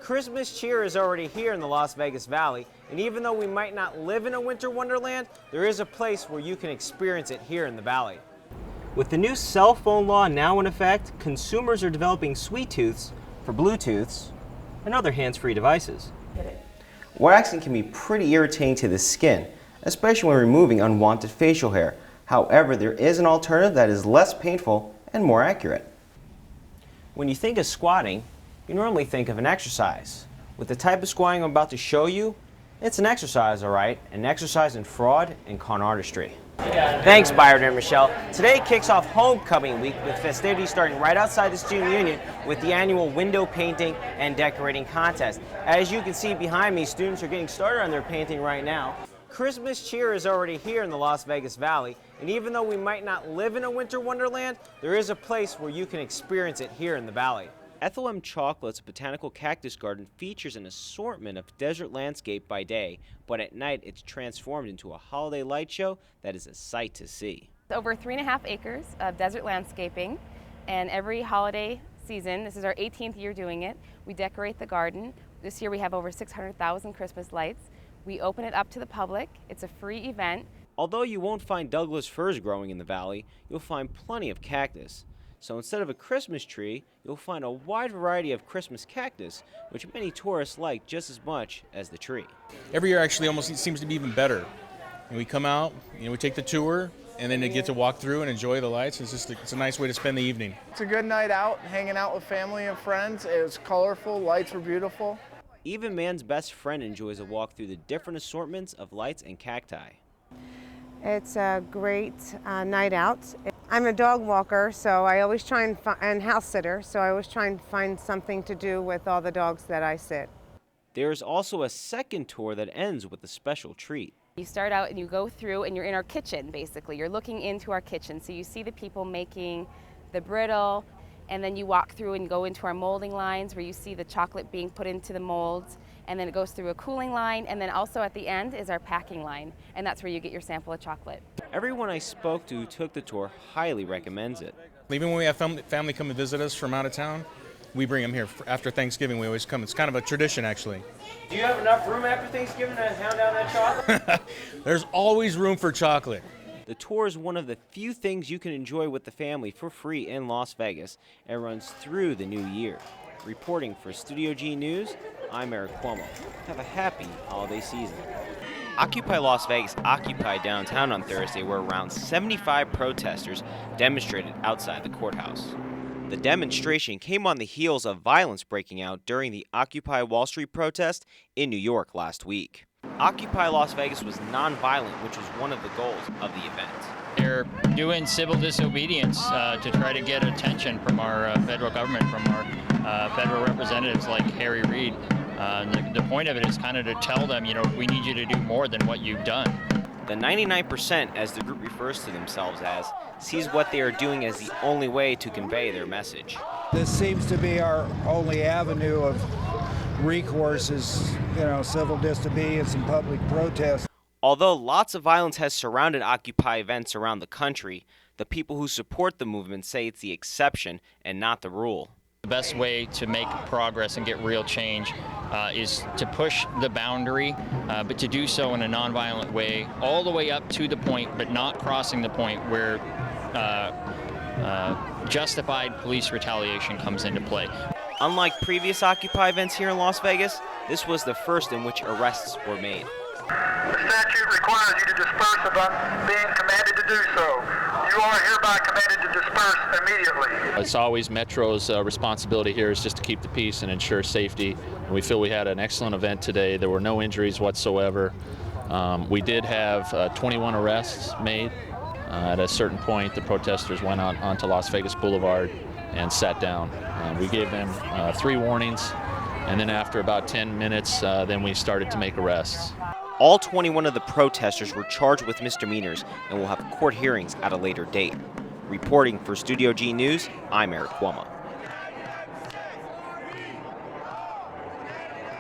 Christmas cheer is already here in the Las Vegas Valley, and even though we might not live in a winter wonderland, there is a place where you can experience it here in the Valley. With the new cell phone law now in effect, consumers are developing sweet tooths for Bluetooths and other hands-free devices. Waxing can be pretty irritating to the skin, especially when removing unwanted facial hair. However, there is an alternative that is less painful and more accurate. When you think of squatting, you normally think of an exercise. With the type of squatting I'm about to show you, it's an exercise, all right, an exercise in fraud and con artistry. Thanks, Byron and Michelle. Today kicks off homecoming week with festivities starting right outside the Student Union with the annual window painting and decorating contest. As you can see behind me, students are getting started on their painting right now. Christmas cheer is already here in the Las Vegas Valley, and even though we might not live in a winter wonderland, there is a place where you can experience it here in the Valley. Ethel M. Chocolate's Botanical Cactus Garden features an assortment of desert landscape by day, but at night it's transformed into a holiday light show that is a sight to see. Over 3.5 acres of desert landscaping, and every holiday season, this is our 18th year doing it, we decorate the garden. This year we have over 600,000 Christmas lights. We open it up to the public. It's a free event. Although you won't find Douglas firs growing in the valley, you'll find plenty of cactus. So instead of a Christmas tree, you'll find a wide variety of Christmas cactus, which many tourists like just as much as the tree. Every year actually almost seems to be even better. And we come out, we take the tour, and then they get to walk through and enjoy the lights. It's a nice way to spend the evening. It's a good night out, hanging out with family and friends. It was colorful, lights were beautiful. Even man's best friend enjoys a walk through the different assortments of lights and cacti. It's a great night out. I'm a dog walker, so I always try and house sitter, so I always try and find something to do with all the dogs that I sit. There's also a second tour that ends with a special treat. You start out and you go through and you're in our kitchen, basically. You're looking into our kitchen, so you see the people making the brittle, and then you walk through and go into our molding lines where you see the chocolate being put into the molds, and then it goes through a cooling line, and then also at the end is our packing line, and that's where you get your sample of chocolate. Everyone I spoke to who took the tour highly recommends it. Even when we have family come and visit us from out of town, we bring them here. After Thanksgiving, we always come. It's kind of a tradition, actually. Do you have enough room after Thanksgiving to hound down that chocolate? There's always room for chocolate. The tour is one of the few things you can enjoy with the family for free in Las Vegas and runs through the new year. Reporting for Studio G News, I'm Eric Cuomo. Have a happy holiday season. Occupy Las Vegas occupied downtown on Thursday, where around 75 protesters demonstrated outside the courthouse. The demonstration came on the heels of violence breaking out during the Occupy Wall Street protest in New York last week. Occupy Las Vegas was nonviolent, which was one of the goals of the event. They're doing civil disobedience to try to get attention from our federal government, from our federal representatives like Harry Reid. The point of it is kind of to tell them, we need you to do more than what you've done. The 99%, as the group refers to themselves as, sees what they are doing as the only way to convey their message. This seems to be our only avenue of recourse is, civil disobedience and public protest. Although lots of violence has surrounded Occupy events around the country, the people who support the movement say it's the exception and not the rule. The best way to make progress and get real change is to push the boundary, but to do so in a nonviolent way, all the way up to the point, but not crossing the point where justified police retaliation comes into play. Unlike previous Occupy events here in Las Vegas, this was the first in which arrests were made. The statute requires you to disperse upon being commanded to do so. You are hereby commanded to disperse immediately. It's always Metro's responsibility here is just to keep the peace and ensure safety. And we feel we had an excellent event today. There were no injuries whatsoever. We did have 21 arrests made. At a certain point, the protesters went onto Las Vegas Boulevard and sat down. We gave them 3 warnings, and then after about 10 minutes, then we started to make arrests. All 21 of the protesters were charged with misdemeanors and will have court hearings at a later date. Reporting for Studio G News, I'm Eric Cuomo.